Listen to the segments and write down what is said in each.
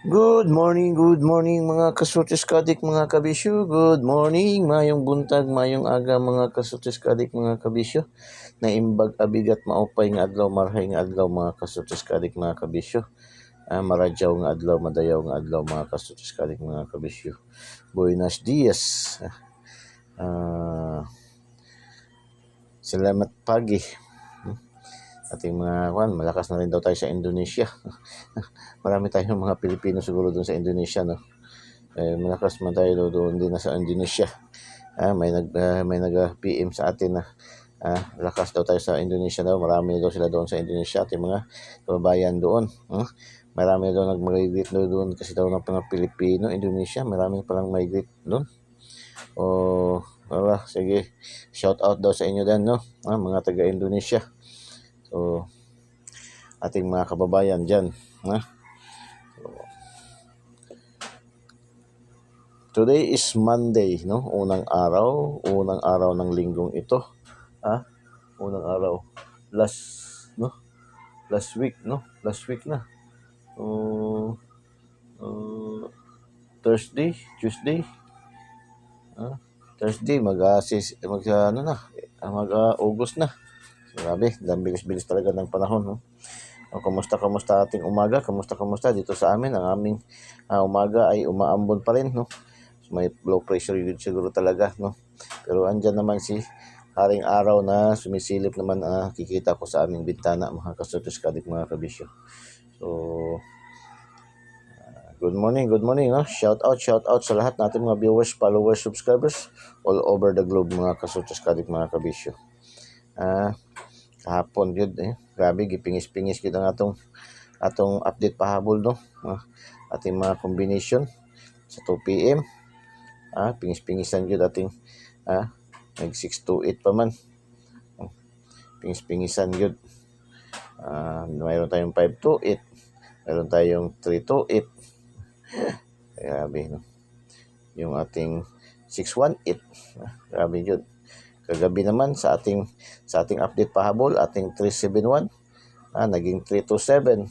Good morning mga kasutis kadik mga kabisyo. Good morning, mayong buntag, mayong aga mga kasutis kadik mga kabisyo. Naimbag abigat maupay nga adlaw, marhay nga adlaw mga kasutis kadik mga kabisyo. Maradyaw nga adlaw, madayaw nga adlaw mga kasutis kadik mga kabisyo. Buenos dias. Salamat pagi. Ating mga malakas na rin daw tayo sa Indonesia. Marami tayong mga Pilipino siguro doon sa Indonesia, no? Malakas man tayo doon din na sa Indonesia. May nag PM sa atin na lakas daw tayo sa Indonesia daw. Marami daw sila doon sa Indonesia, ating mga kababayan doon. Marami daw nag-migrate doon kasi daw ng mga Pilipino, Indonesia. Marami palang migrate doon. Sige. Shout out daw sa inyo din, no? Mga taga-Indonesia. So, ating mga kababayan dyan. Today is Monday, no? Unang araw ng linggong ito. Unang araw. Last week na. Thursday, Tuesday. Thursday mag-August na. Grabe, bilis-bilis talaga ng panahon, no? Kamusta ating umaga? Kamusta dito sa amin? Ang aming umaga ay umaambon pa rin, no? May low pressure yun siguro talaga, no? Pero andyan naman si Haring Araw na sumisilip naman, kikita ko sa aming bintana, mga kasutos kadik mga kabisyo. So, good morning, no? Shout out sa lahat natin mga viewers, followers, subscribers all over the globe, mga kasutos kadik mga kabisyo. Kahapon yun, grabe, gipingis-pingis kita ng atong update pahabol, no? Ating mga combination sa 2 PM. Pingis-pingisan yun ating nag 628 pa man. Pingis-pingisan yun. Mayroon tayong 528, mayroon tayong 328. Grabe, no? Yung ating 618, grabe yun. Kagabi naman sa ating update pahabol, ating 371, naging 327.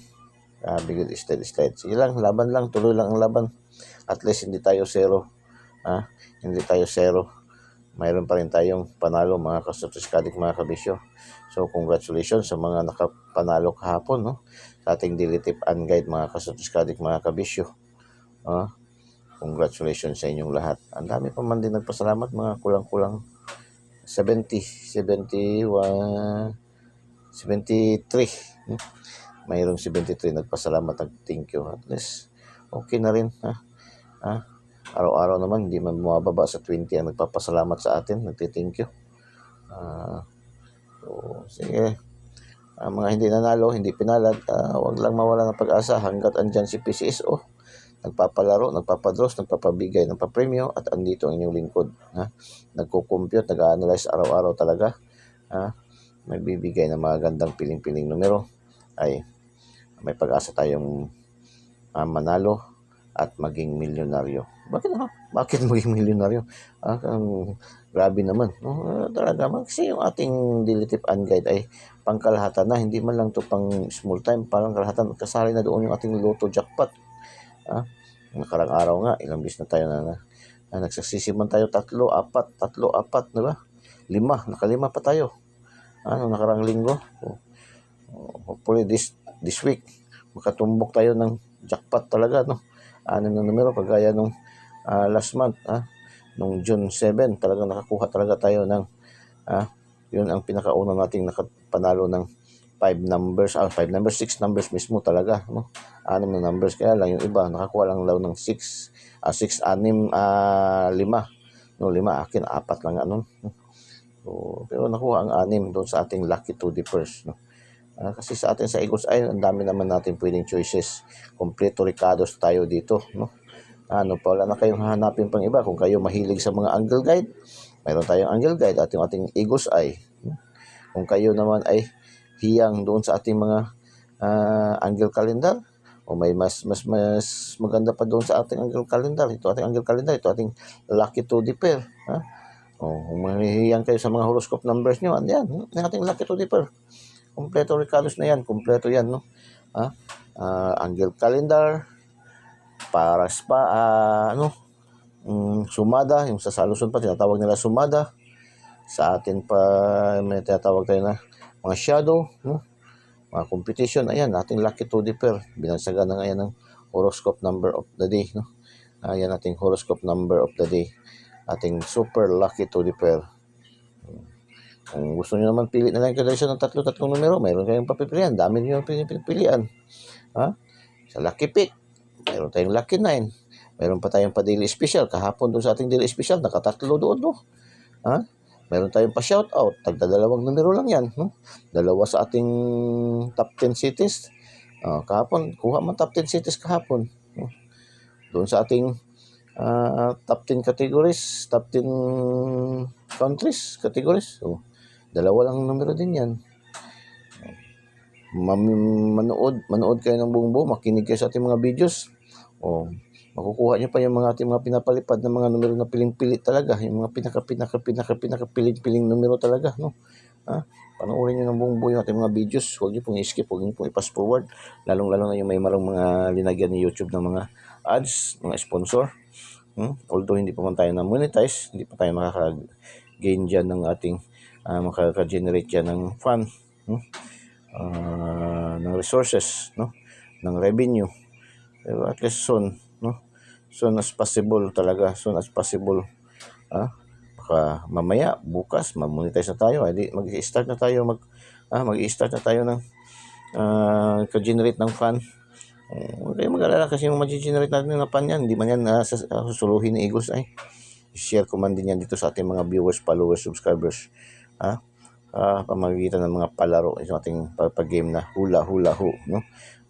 Grabe, slide. Sige lang, laban lang, tuloy lang ang laban. At least hindi tayo zero. Mayroon pa rin tayong panalo, mga kasutos kadik mga kabisyo. So congratulations sa mga nakapanalo kahapon, no? Sa ating daily tip and guide, mga kasutos kadik mga kabisyo. Congratulations sa inyong lahat. Ang dami pa man din nagpasalamat, mga kulang-kulang 73. Mayroong 73 nagpasalamat, thank you. At least okay na rin, araw-araw naman hindi man bumababa sa 20 ang nagpapasalamat sa atin, nagti-thank you. So sige, mga hindi nanalo, hindi pinalad, wag lang mawala ng pag-asa hanggat andyan si PCSO, nagpapalaro, nagpapadros, nagpapabigay ng papremyo, at andito ang inyong lingkod, nagko-compute, nag-analyze araw-araw talaga, magbibigay ng mga gandang piling-piling numero, ay may pag-asa tayong manalo at maging milyonaryo. Bakit maging milyonaryo? Grabe naman, no? Talaga, kasi yung ating daily tip and guide ay pangkalahatan na, hindi man lang to pang small time, parang kalahatan. Kasali na doon yung ating Lotto jackpot. Nakarang araw nga, ilang bis na tayo na nagsasisiman tayo, 3, 4, diba? 5, nakalima pa tayo. Nakarang linggo. Hopefully this week makatumbok tayo ng jackpot talaga, no? 6 na numero kagaya nung last month, nung June 7, talagang nakakuha talaga tayo ng yun ang pinakauna nating nakapanalo ng 5 numbers, 6 numbers mismo talaga, no? 6 na numbers, kaya lang yung iba nakakuha lang daw ng 6, 6, 6, 5, no, 5, akin 4 lang ano. So, pero nakuha ang 6 doon sa ating lucky 2 dippers, no? Kasi sa atin sa Eagles Eye, ang dami naman natin pwedeng choices. Kompleto ricados tayo dito, no? Wala na kayong hahanapin pang iba. Kung kayo mahilig sa mga angle guide, mayroon tayong angle guide at yung ating Eagles Eye. Kung kayo naman ay hiyang doon sa ating mga angle calendar, o may mas maganda pa doon sa ating angle calendar, ito ating lucky 2 dipper, kung mahihiyang kayo sa mga horoscope numbers nyo, yan, yung ating lucky 2 dipper. Kompleto ricados na yan, kompleto yan, no? Angle calendar, para pa sumada, yung sa Luzon pa tinatawag nila sumada. Sa atin pa may tinatawag tayo na mga shadow, no? Mga competition. Ayan, ating lucky to pair. Binansagan na ngayon ng horoscope number of the day, no? Ayan ating horoscope number of the day. Ating super lucky to pair. Kung gusto niyo naman pili na lang kayo ng tatlong numero, mayroon kayong papipilian. Dami niyo pinipilian. Ha? Sa lucky pick, mayroon tayong lucky 9. Mayroon pa tayong pa-daily special. Kahapon doon sa ating daily special, nakatatlo doon, no? Ha? Meron tayong pa-shoutout. Tagdadalawang numero lang yan. No? Dalawa sa ating top 10 cities. Kahapon, kuha man top 10 cities kahapon. No? Doon sa ating top 10 categories, top 10 countries categories. So, dalawa lang numero din yan. Manood kayo ng buong buo, makinig kayo sa ating mga videos. Makukuha nyo pa yung mga ating mga pinapalipad na mga numero na piling-pili talaga. Yung mga pinaka-piling numero talaga, no? Panoorin nyo ng buong buo yung ating mga videos. Huwag nyo pong i-skip, huwag nyo pong i-pass forward. Lalong-lalo na yung may marang mga linagyan ni YouTube ng mga ads, mga sponsor. Although hindi pa man tayo na monetize, hindi pa tayo makaka-gain dyan ng ating makaka-generate dyan ng fund, ng resources, no? Ng revenue. Pero at least soon, no? Soon as possible talaga, soon as possible. Baka mamaya, bukas, ma-monetize na tayo. Mag-i-start na tayo, mag-i-start na tayo ng ka-generate ng fund. Huwag kayo mag-alala kasi yung mag-generate natin ng fund yan, hindi man yan susuluhin ni Eagles ay. I-share ko man din yan dito sa ating mga viewers, followers, subscribers. Pamagitan ng mga palaro sa ating pag-game na hula-hula ho, no?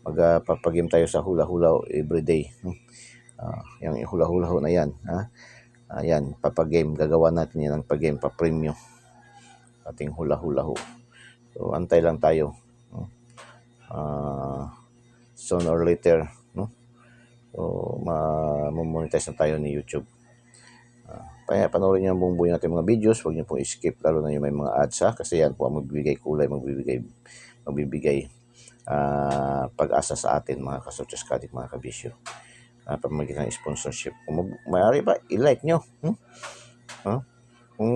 Magpapagame tayo sa hula-hula everyday. Yung hula-hula ho na yan. Ayan, papagame. Gagawa natin yan ng pag-game, pa-premium. Ating hula-hula ho. So, antay lang tayo. Soon or later, no? So, ma-monetize na tayo ni YouTube. Panoorin nyo ang buong buo natin mga videos. Huwag nyo pong i-skip, lalo na yung may mga ads, kasi yan po ang magbibigay kulay, magbibigay pag-asa sa atin, mga ka-Soches Kadik, mga kabisyo. Pamagitan ng sponsorship. Kung mayari pa, i-like nyo. Kung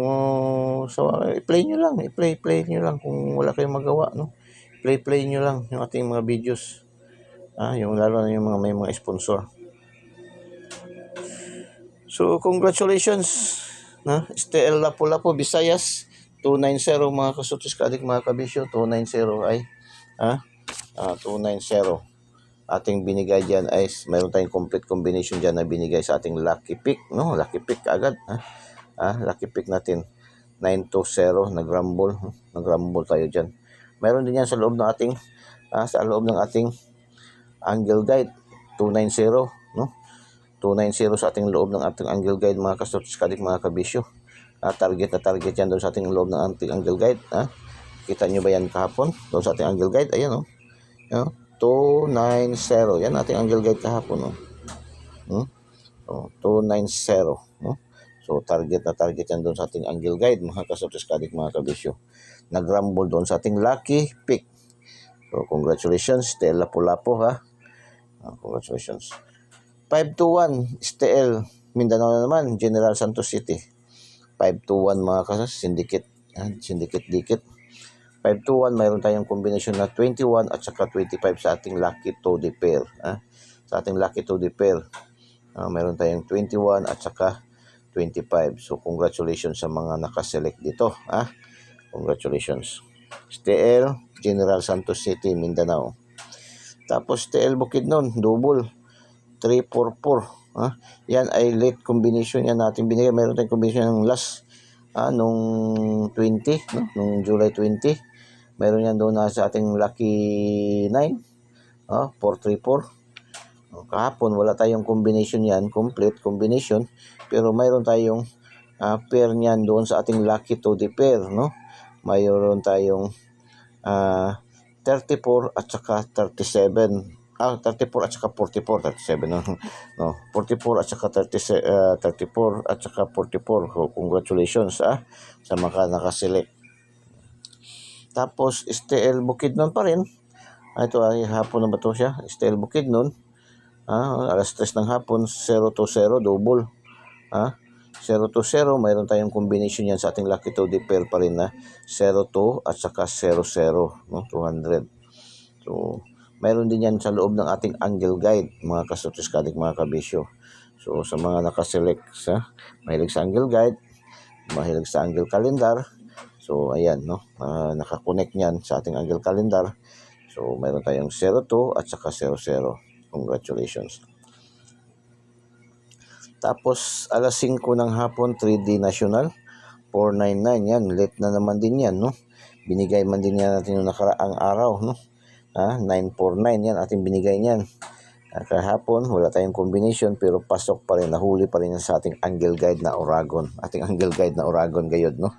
i-play nyo lang, i-play nyo lang kung wala kayong magawa, no? Play nyo lang yung ating mga videos. Yung lalo na yung may mga sponsor. So, congratulations, STL Lapu-Lapu, Visayas, 290 mga ka-Soches Kadik, mga kabisyo, 290 ay, 290. Ating binigay dyan ay, mayroon tayong complete combination dyan na binigay sa ating lucky pick, no? Lucky pick agad, lucky pick natin, 920, nag-rumble tayo dyan. Mayroon din yan sa loob ng ating, angle guide, 290, no? 290 sa ating loob ng ating angle guide, mga ka-Soches Kadik, mga kabisyo. Target yan doon sa ating loob ng ating angle guide. Kita nyo ba yan kahapon? Doon sa ating angle guide, ayan, 290. Yan ating angle guide kahapon, 290, no? So, target yan doon sa ating angle guide, mga ka-Soches Kadik, mga kabisyo. Nag-rumble doon sa ating lucky pick. So, congratulations, STL Lapu-Lapu, congratulations. 521, STL Mindanao na naman, General Santos City. 521 mga kasas, syndicate. 521, mayroon tayong combination na 21 at saka 25 sa ating lucky to pair. Sa ating lucky to pair, mayroon tayong 21 at saka 25. So, congratulations sa mga nakaselect dito. Congratulations. STL General Santos City, Mindanao. Tapos STL Bukidnon, double. 344. Yan ay late combination yan natin binigay. Mayroon tayong combination ng last nung 20, no? Nung July 20. Mayroon yan doon sa ating lucky 9. 434. Kahapon wala tayong combination yan, complete combination, pero mayroon tayong pair niyan doon sa ating lucky to pair, no? Mayroon tayong 34 at saka 37. 34 at saka 44, 37 no. 44 at saka 34 at saka 44. Congratulations sa mga nakaselect. Tapos STL Bukidnon pa rin. Ito ay hapon na ba to siya? STL Bukidnon. Alas 3 ng hapon, 0-0, double. 0-0, mayroon tayong combination yan sa ating lucky 2D pair pa rin na 0-2 at saka 0-0, no? 200. So, mayroon din yan sa loob ng ating angle guide, mga kasutriskadik, mga kabisyo. So, sa mga nakaselect mahilig sa angle guide, mahilig sa angle calendar, so ayan, no? Nakakonect yan sa ating angle calendar. So, mayroon tayong 0-2 at saka 0-0. Congratulations. Tapos, alas 5 ng hapon, 3D National, 499 yan. Late na naman din yan, no? Binigay man din yan natin yung nakaraang araw, no? 949 yan, ating binigay niyan. Kahapon, wala tayong combination, pero pasok pa rin, nahuli pa rin yan sa ating angle guide na Oragon. Ating angle guide na Oragon gayod, no?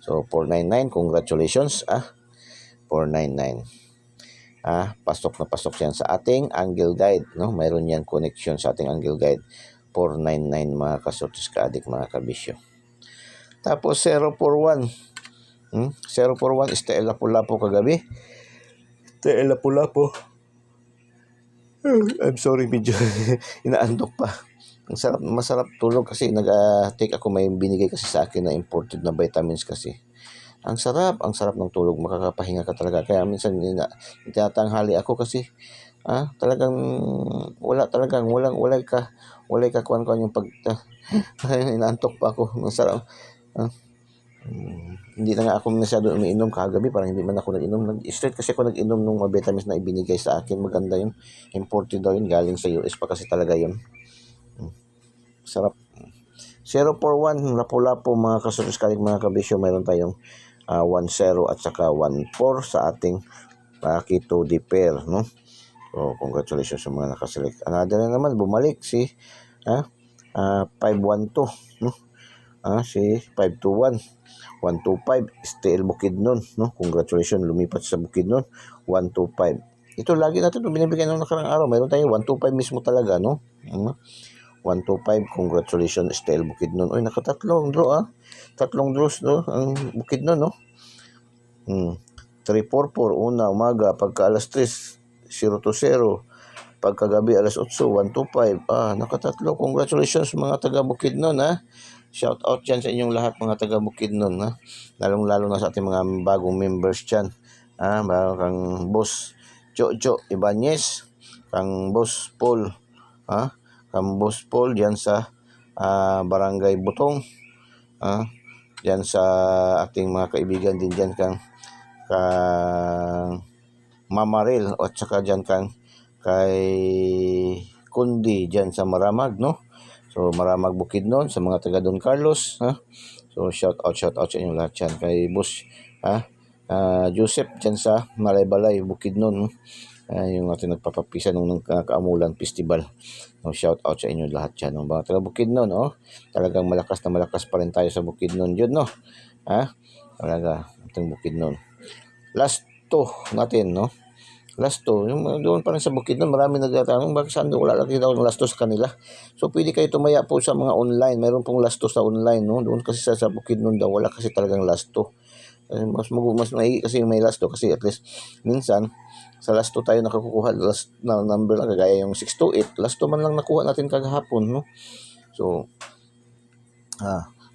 So, 499, congratulations, 499. Pasok na pasok yan sa ating angle guide, no? Mayroon yan connection sa ating angle guide. 499, mga kasortis kaadik, mga kabisyo. Tapos 041. 041 Stella Lapu-Lapu kagabi. Stella Lapu-Lapu. I'm sorry, medyo inaantok pa. Masarap tulog kasi nag-take ako, may binigay kasi sa akin na imported na vitamins kasi. Ang sarap ng tulog, makakapahinga ka talaga. Kaya minsan tinatanghali ako kasi talagang walay ka kuan yung pag inaantok pa ako. Masarap. Hindi na nga ako masyado umiinom kagabi, parang hindi man ako nag-inom. Straight kasi ako nag-inom nung mga vitamins na ibinigay sa akin. Maganda yun. Imported daw yun. Galing sa US pa kasi talaga yun. Sarap. 041 Lapu-Lapu, mga kasuliskaling, mga kabisyo. Mayroon tayong 1-0 at saka 1-4 sa ating lucky 2D pair, no? So, congratulations sa mga nakaselect. Another na naman, bumalik si 512, no? Si 521, 125, STL Bukidnon, no? Congratulations, lumipat sa Bukidnon, 125. Ito lagi natin binibigyan ng nakarang araw. Mayroon tayong 125 mismo talaga, no? 125, congratulations, STL Bukidnon. Oy, nakatatlong draw, tatlong draws, no? Ang Bukidnon, no? 344, una, umaga, pagka alas 3, 0-0. Pagkagabi, alas 8, 125. Nakatatlo. Congratulations, mga taga Bukidnon, Shout out dyan sa inyong lahat, mga taga Bukidnon, Lalong-lalo na sa ating mga bagong members dyan. Kang Boss Jojo Ibanez, kang Boss Paul, kang Boss Paul dyan sa Barangay Butong, dyan sa ating mga kaibigan din dyan, kang Mamaril, at saka dyan kay Kundi dyan sa Maramag, no? So, Maramag Bukidnon, sa mga taga Don Carlos, So, shout out sa inyong lahat dyan. Kay Boss Joseph dyan sa Malay-Balay, Bukidnon, yung ating nagpapapisa nung Kaamulan Festival. No, shout out sa inyong lahat dyan. Mga taga Bukidnon, talagang malakas na malakas pa rin tayo sa Bukidnon yun, no? Talaga, ating Bukidnon. Last 2 natin, no? Last 2, yung doon pa rin sa Bukidnon, marami nagtatanong bakit saan wala lagi daw ng last 2 sa kanila. So, pwede kayo tumaya po sa mga online. Mayroon pong last 2 sa online, no? Doon kasi sa Bukidnon daw, wala kasi talagang last 2. Mas maigi kasi may last 2 kasi at least minsan sa last 2 tayo nakakukuha last na number lang, kagaya yung 628. Last 2 man lang nakuha natin kagahapon, no? So,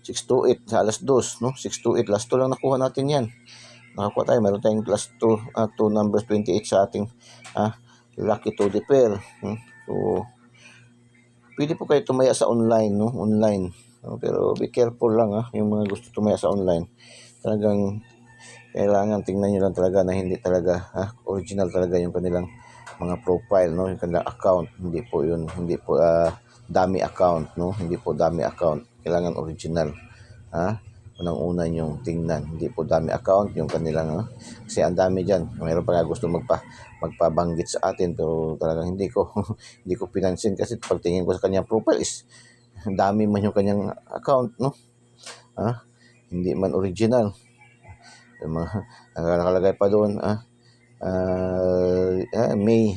628 sa alas 2, no? 628, last 2 lang nakuha natin yan. Nakakuha tayo, meron tayong plus 2 numbers 28 sa ating lucky 2D pair. So, pwede po kayo tumaya sa online, no? Online. Pero be careful lang, yung mga gusto tumaya sa online. Talagang kailangan tingnan nyo lang talaga na hindi talaga original talaga yung kanilang mga profile, no? Yung kanilang account. Hindi po dummy account, no? Hindi po dummy account. Kailangan original. Unang-una yung tingnan, hindi po dami account yung kanilang, kasi ang dami dyan. Mayroon pa nga gusto magpabanggit sa atin, pero talagang hindi ko pinansin kasi pagtingin ko sa kanyang profile is dami man yung kanyang account, no? Hindi man original. Yung mga nakalagay pa doon, May,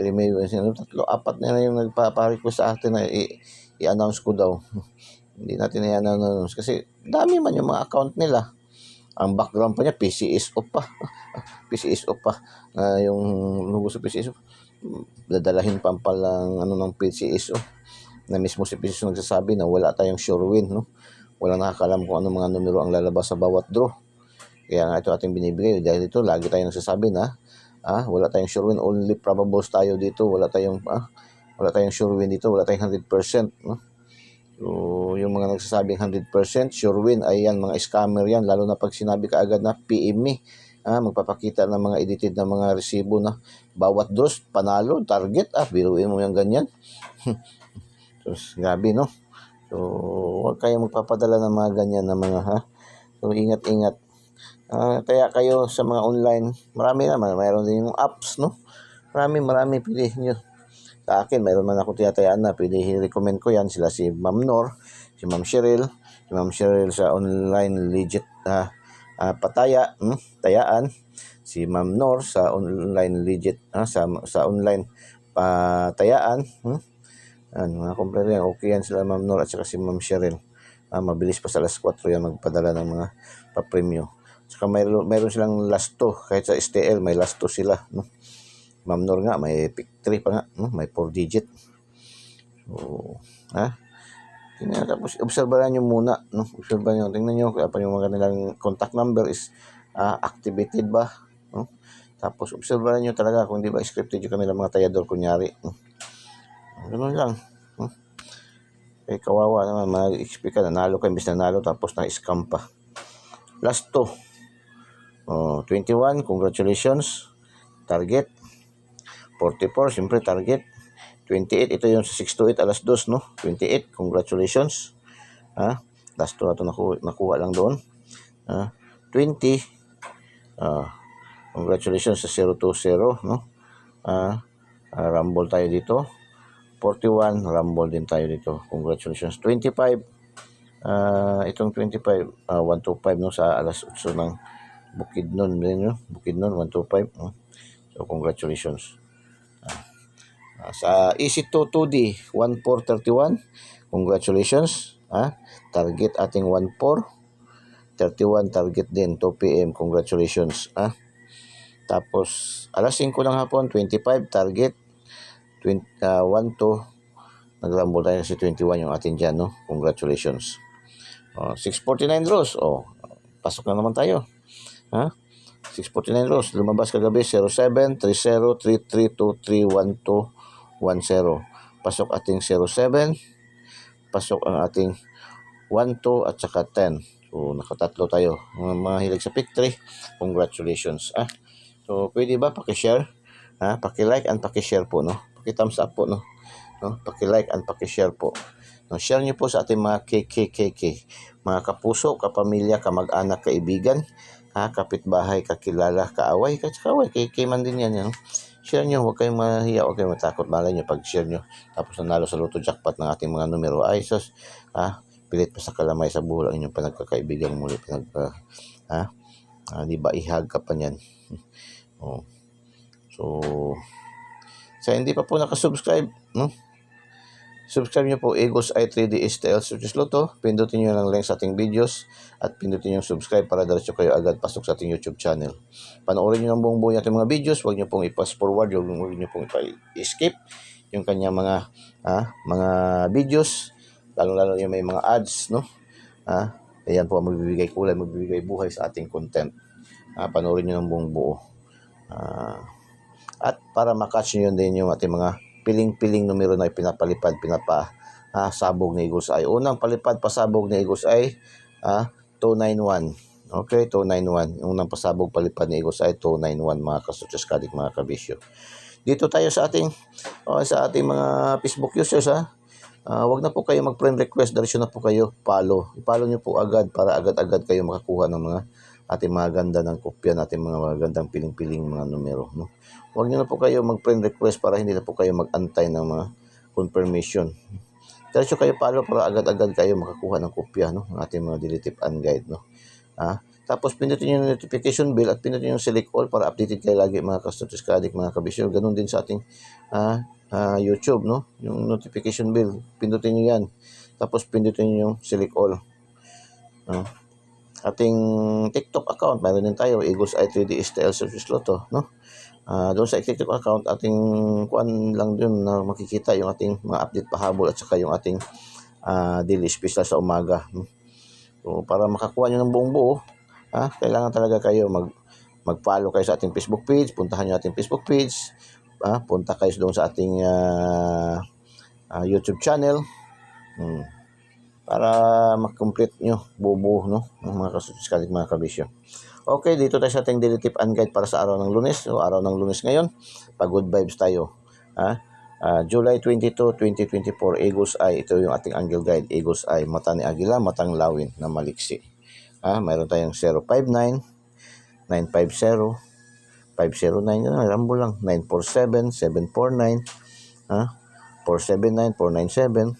May, tatlo, apat na yung nagpa-request sa atin na i-announce ko daw. Hindi natin i-announce kasi dami man yung mga account nila. Ang background pa niya, PCS off pa. PCS off pa. Yung logo sa PCS off. Dadalahin pa palang ng PCS off. Na mismo si PCS nagsasabi na wala tayong sure win, no? Walang nakakalam kung anong mga numero ang lalabas sa bawat draw. Kaya nga ito ating binibigay. Dahil ito, lagi tayong nagsasabi na wala tayong sure win. Only probables tayo dito. Wala tayong sure win dito. Wala tayong 100%, no? So, yung mga nagsasabing 100% sure win, ay yan, mga scammer yan. Lalo na pag sinabi ka agad na PM me. Magpapakita ng mga edited na mga resibo na bawat draws, panalo, target. Biruin mo yung ganyan. So, grabe, no? So, huwag kayong magpapadala ng mga ganyan na mga, So, ingat-ingat. Kaya kayo sa mga online, marami naman. Mayroon din yung apps, no? Marami, pilihin nyo. Sa akin, mayroon man ako tinatayaan na pwede i-recommend ko yan. Sila si Ma'am Nor, si Ma'am Cheryl sa online legit tayaan. Si Ma'am Nor sa online legit sa online patayaan. Mga kompleto yan. Okay yan sila Ma'am Nor at saka si Ma'am Cheryl. Mabilis pa sa alas 4 yan magpadala ng mga pa-premyo. Saka mayroon silang last 2. Kahit sa STL, may last 2 sila, no? Ma'am Nor nga, may pick 3 pa nga, no? May 4 digit. So, tapos, obserbahan nyo muna, no? Tingnan nyo, kaya pa yung mga kanilang contact number is activated ba, no? Tapos, obserbahan nyo talaga kung di ba scripted yung kanilang mga tayador, kunyari, no? Ganun lang, no? Kawawa naman, mag-expect ka, nanalo ka, imbis nanalo, tapos na-scam pa. Last 2. 21, congratulations. Target. 44, siyempre target. 28, ito yung 6 to 8 alas 2, no? 28, congratulations. Last 2 na ito nakuha lang doon. 20, congratulations sa 020, no? Rumble tayo dito. 41, rumble din tayo dito. Congratulations. 25, itong 25, 125, no? Sa alas 8 ng Bukidnon, no? Bukidnon, 125, no? So, congratulations. Sa EC2 2D 1431, congratulations. Target ating 1431, target din 2 PM, congratulations. Tapos alas 5 ng hapon 25, target 12, nagrumble tayo si 21 yung atin dyan, no? Congratulations. 649 draws, pasok na naman tayo. 649 draws, lumabas kagabi 07, 30, 33, 23, 12, 10. Pasok ating 07, pasok ang ating 12 at saka 10. So, nakatatlo tayo. Mga hilig sa pick 3, congratulations. So, pwede ba paki-share? Paki-like and paki-share po, no? Paki-thumbs up po, no? Paki-like and paki-share po. No, share niyo po sa ating mga KKKK, mga kapuso, kapamilya, kamag-anak, kaibigan, kapitbahay, kakilala, kaaway, KK man din yan, no? Share nyo, huwag kayong mahiya, huwag kayong matakot. Malay nyo, pag-share nyo, tapos nanalo sa Lotto Jackpot ng ating mga numero, ay sus, pilit pa sa kalamay sa buhol ang inyong panagkakaibigan muli, di ba, ihag ka pa niyan. So, sa hindi pa po nakasubscribe, no? Subscribe nyo po Eagles Eye 3D STL Searches Lotto. Pindutin nyo lang link sa ating videos at pindutin nyo subscribe para diretso kayo agad pasok sa ating YouTube channel. Panoorin nyo ng buong buo ating mga videos. Huwag nyo pong i-pass forward. Huwag nyo pong i-skip yung kanya mga videos. Lalo yung may mga ads, no? Ayan po magbibigay kulay, magbibigay buhay sa ating content. Panoorin nyo ng buong buo. At para makatch nyo din yung ating mga piling-piling numero na pinapalipad, sabog ni Eagles Eye. Unang palipad pasabog ni Eagles Eye, 291. Okay, 291. Unang pasabog palipad ni Eagles Eye, 291, mga kasuchas kadik, mga kabisyo. Dito tayo sa ating mga Facebook users, wag na po kayo mag-friend request, diretso na po kayo follow. I-follow nyo po agad para agad-agad kayo makakuha ng mga ating mga ganda ng kopya, natin mga magandang piling-piling mga numero, no? Huwag nyo na po kayo mag-friend request para hindi na po kayo mag-antay ng mga confirmation. Diretso kayo follow para agad-agad kayo makakuha ng kopya, no? Ng ating mga daily tip and guide, no? Tapos pindutin yung notification bell at pindutin yung select all para updated kayo lagi, mga kastutis kadik, mga kabisyo. Ganun din sa ating YouTube, no? Yung notification bell, pindutin nyo yan. Tapos pindutin nyo yung select all, no? ating TikTok account, mayroon din tayo, Eagles Eye 3D STL Service Lotto, no? Doon sa TikTok account, ating kuan lang dun na makikita yung ating mga update pahabol at saka yung ating daily special sa umaga. So, para makakuha nyo ng buong buo, kailangan talaga kayo mag-follow kayo sa ating Facebook page, puntahan nyo ating Facebook page, punta kayo doon sa ating YouTube channel, para mag-complete nyo buo-buo, no, ng mga kasuskalig mga kabisyo. Okay, dito tayo sa ating daily tip and guide para sa araw ng Lunes. So, araw ng Lunes ngayon, pag-good vibes tayo. July 22, 2024, Eagles Eye. Ito yung ating angle guide, Eagles Eye. Mata ni Agila, matang lawin na maliksi. Mayroon tayong 059, 950, 509, rambo lang, 947, 749, 479, 497,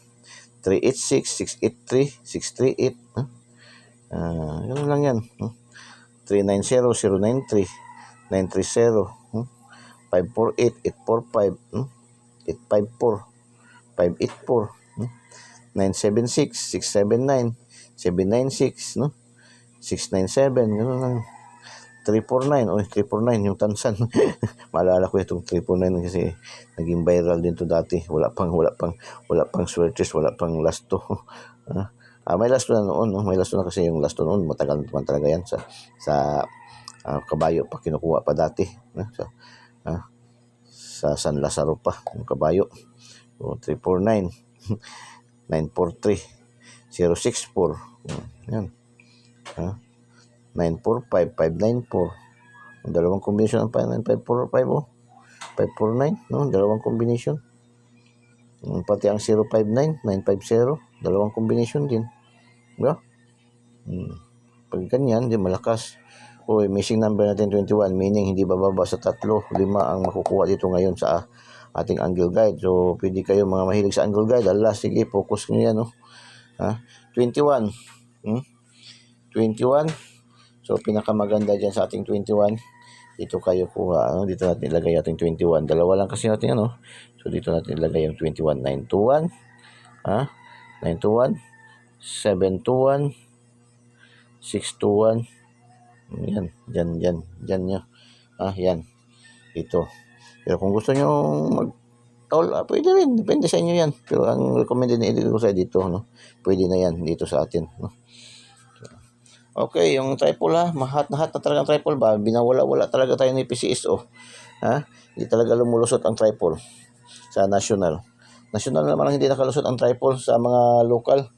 386, 683, 638, yun lang yan. 390, 093, 930, 548, 845, 854, 584, 976, 679, 796, 697, yun lang. 349, 349 yung Tansan. Maalala ko itong 349 kasi naging viral din to dati. Wala pang swelters, wala pang lasto. May lasto na noon, no? May lasto na kasi yung lasto noon, matagal naman talaga yan sa kabayo pa kinukuha pa dati, sa San Lazaro pa yung kabayo. So 349, 943, 064, yan. 945, 594. Dalawang combination ng 59545, 549, no? Dalawang combination. Pati ang 059, 950, dalawang combination din. Diba? Pag ganyan, di malakas. Missing number natin 21, meaning hindi bababa sa 3, 5 ang makukuha dito ngayon sa ating angle guide. So, pwede kayo mga mahilig sa angle guide. Sige, focus nyo yan, no? 21. 21. So, pinakamaganda dyan sa ating 21, dito kayo kuha. Dito natin ilagay ating 21. Dalawa lang kasi natin, So, dito natin ilagay yung 21. 921. 921. 721. 621. Yan. Dyan nyo. Yan. Dito. Pero kung gusto nyo mag-tol, pwede rin. Depende sa inyo yan. Pero ang recommended na ilagay ko sa dito, no? Pwede na yan dito sa atin, no? Okay, yung tripod mahat na talagang tripod ba? Binawala-wala talaga tayo ni PCSO. Hindi talaga lumulusot ang tripod sa national. National naman ang hindi nakalusot ang tripod sa mga local.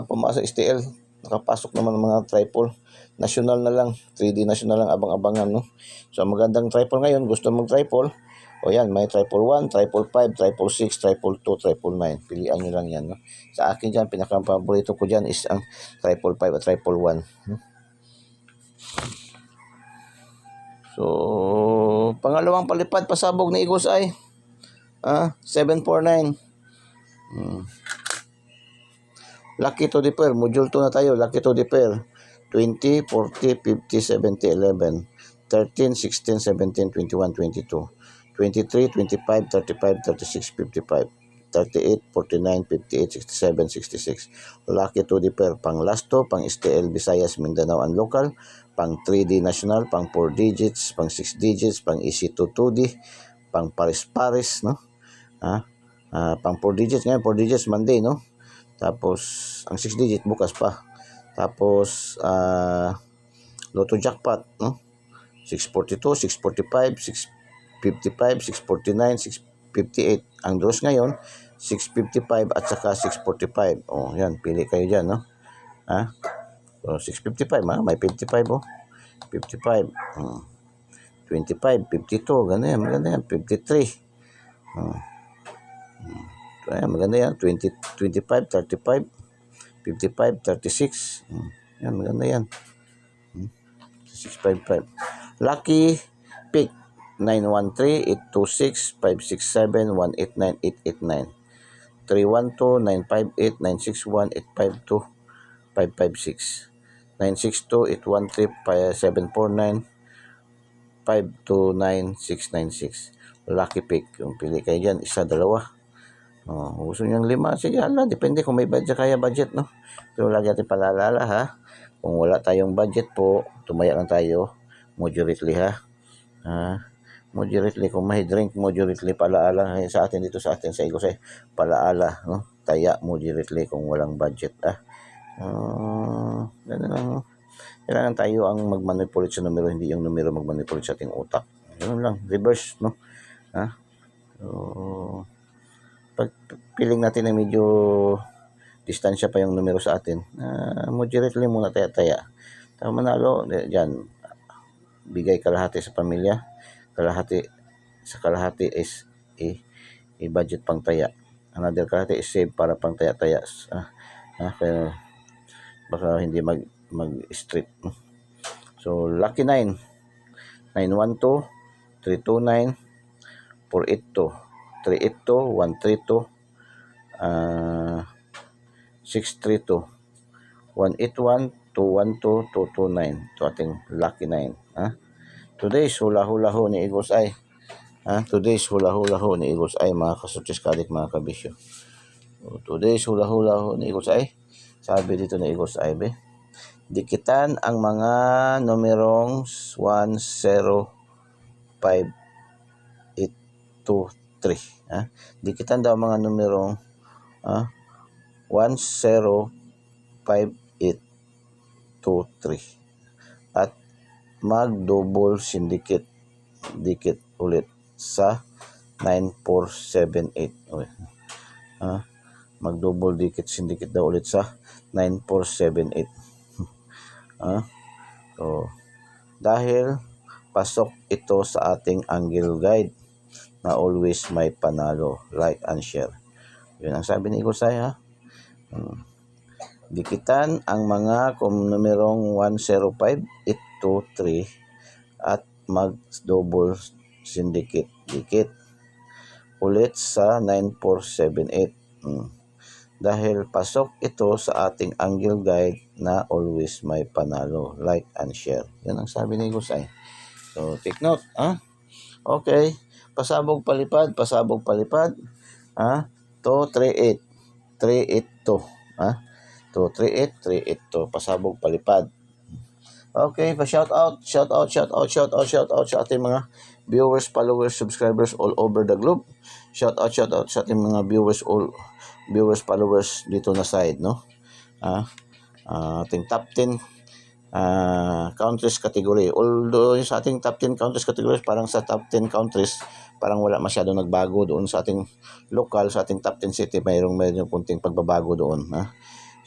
Pumasa STL, nakapasok naman ang mga tripod. National na lang, 3D national lang abang-abangan, no? So, magandang tripod ngayon, gusto mong tripod, yan, may triple 1, triple 5, triple 6, triple 2, triple 9. Pilihan nyo lang yan, no? Sa akin dyan, pinaka-paborito ko dyan is ang triple 5 at triple 1. So, pangalawang palipad, pasabog ni Eagles Eye. 749. Lucky to the pair. Module 2 na tayo. Lucky to the pair. 20, 40, 50, 70, 11, 13, 16, 17, 21, 22. 23, 25, 35, 36, 55, 38, 49, 58, 67, 66. Lucky to the pair. Pang Lasto, pang STL, Visayas, Mindanao, and local. Pang 3D national, pang 4 digits, pang 6 digits, pang EC2 2D, pang Paris, no? Pang 4 digits ngayon, 4 digits Monday, no? Tapos, ang 6 digit bukas pa. Tapos, Lotto Jackpot, no? 642, 645, 655, 649, 658. Ang draws ngayon, 655 at saka 645. Yan, pili kayo dyan, no? So, 655, may 55, 55. 25, 52, maganda yan, 53. Ayan, maganda yan, 20, 25, 35, 55, 36. Yan, maganda yan. 655. Lucky pick 913-826-567-189-889, 312-958-961-852, 556, 962-813-749, 529-696. Lucky pick. Yung pili kayo dyan, isa, dalawa. Gusto nyo ng 5, sige, depende kung may budget, kaya budget, no? Pero lagi natin palalala, Kung wala tayong budget po, tumaya lang tayo moderately ha. Moderately, kung may drink moderately, palaala sa atin dito sa atin sa Igos ay palaala, no? Taya moderately kung walang budget ganun lang. Kailangan tayo ang magmanipulate sa numero, hindi yung numero magmanipulate sa ating utak. Ganun lang, reverse, no? So, pag feeling natin na medyo distansya pa yung numero sa atin, moderately muna taya-taya. Tama, manalo, dyan, bigay kalahati sa pamilya, kalahati is i-budget pang taya. Another kalahati is save para pang taya-taya. Kaya baka hindi mag-street. So, lucky 9, 912, 329, 482, 382, 132, 632, 181, 212, 229. Ito ating lucky 9. Today's hula-hula ho ni Eagles Eye. Today's hula-hula ho ni Eagles Eye, mga kasutis kadik, mga kabisyo. So, today's hula-hula ho ni Eagles Eye. Sabi dito ni Eagles Eye, dikitan ang mga numerong 1, 0, 5, 8, 2, 3. Dikitan daw mga numerong 1, 0, 5, 8, 2, 3. At mag-double syndicate dikit ulit sa 9478. Mag-double dikit syndicate daw ulit sa 9478. So, dahil pasok ito sa ating angle guide na always may panalo, like and share. Yun ang sabi ni Igosay, dikitan ang mga numerong 105, 823 at mag-double syndicate dikit ulit sa 9478. Dahil pasok ito sa ating angle guide na always may panalo, like and share. Yan ang sabi ni Igosay. So, take note. Okay. Pasabog palipad. 238, 382. 238, 382. Pasabog palipad. Okay, shout out sa ating mga viewers, followers, subscribers all over the globe. Shout out sa ating mga viewers, followers dito na side, no? Ating top 10 countries category. Although sa ating top 10 countries categories, parang sa top 10 countries, parang wala masyado nagbago doon sa ating local, sa ating top 10 city, mayroong kunting pagbabago doon.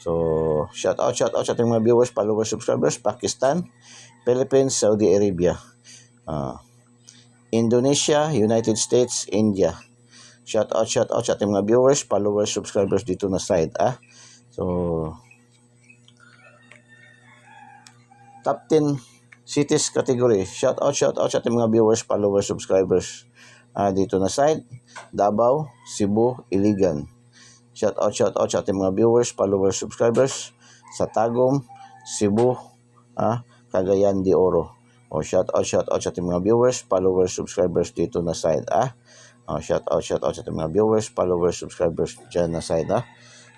So, shout out sa ating mga viewers, followers, subscribers, Pakistan, Philippines, Saudi Arabia, Indonesia, United States, India. Shout out sa ating mga viewers, followers, subscribers dito na side. So, top 10 cities category. Shout out sa ating mga viewers, followers, subscribers dito na side. Davao, Cebu, Iligan. Shout out sa ating mga viewers, followers, subscribers sa Tagum, Cebu, Cagayan de Oro. Shout out sa ating mga viewers, followers, subscribers dito na side. Shout out sa ating mga viewers, followers, subscribers dyan na side.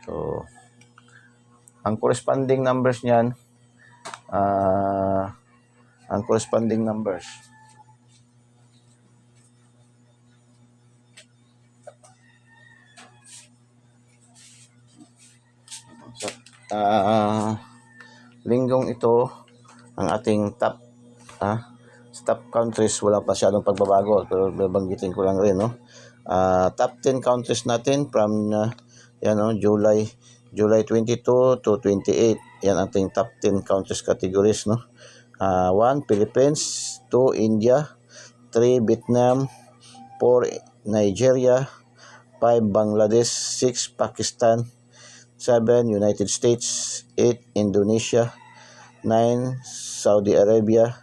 So, ang corresponding numbers niyan, linggong ito, ang ating top countries, wala pa masyadong pagbabago, pero babanggitin ko lang rin, no? Top 10 countries natin from July 22 to 28. Yan ating top 10 countries categories, no? 1 Philippines, 2 India, 3 Vietnam, 4 Nigeria, 5 Bangladesh, 6 Pakistan, 7 United States, 8 Indonesia, 9 Saudi Arabia,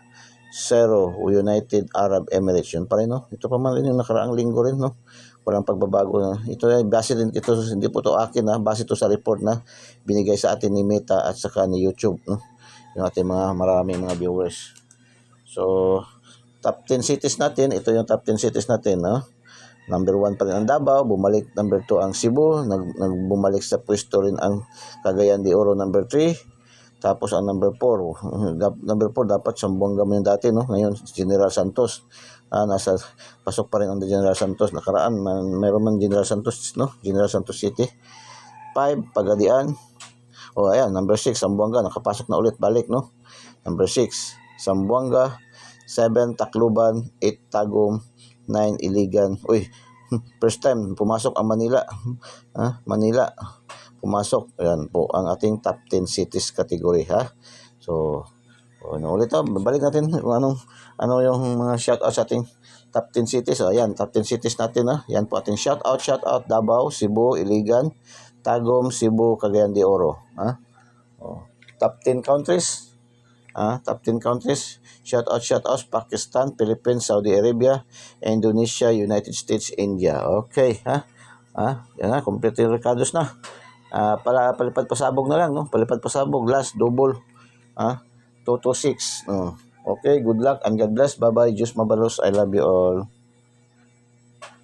0 United Arab Emirates. Yun pa rin, no? Ito pa man rin yung nakaraang linggo rin, no? Walang pagbabago na. Ito ay base din, ito hindi po to akin, base to sa report na binigay sa atin ni Meta at saka ni YouTube, no? Yung ating maraming mga viewers. So, top 10 cities natin, ito yung top 10 cities natin, no? Number 1 pa rin ang Davao, bumalik number 2 ang Cebu, bumalik sa pwesto rin ang Cagayan de Oro number 3, Tapos ang number 4, number 4 dapat Zamboanga mo yung dati, no? Ngayon General Santos. Nasa pasok pa rin ang General Santos. Nakaraan mayroon man General Santos, no? General Santos City. 5 Pagadian. Ayan, number 6 Zamboanga, nakapasok na ulit, balik, no? Number 6 Zamboanga. 7 Tacloban. 8 Tagum. 9 Iligan. First time pumasok ang Manila. Manila pumasok. Ayan po ang ating top 10 cities category, ha. So, ulit balik natin kung ano yung mga shoutout sa ating top 10 cities. Ayan, top 10 cities natin, ha. Yan po ating shoutout Davao, Cebu, Iligan, Tagum, Cebu, Cagayan de Oro, ha. Top 10 countries. Top 10 countries. Shoutout Pakistan, Philippines, Saudi Arabia, Indonesia, United States, India. Okay, ha. Yan na, complete yung recados na. Palipad pasabog na lang, no? Palipad pasabog, last double. 2 to 6. Okay, good luck and God bless. Bye-bye. Diyos mabalos. I love you all.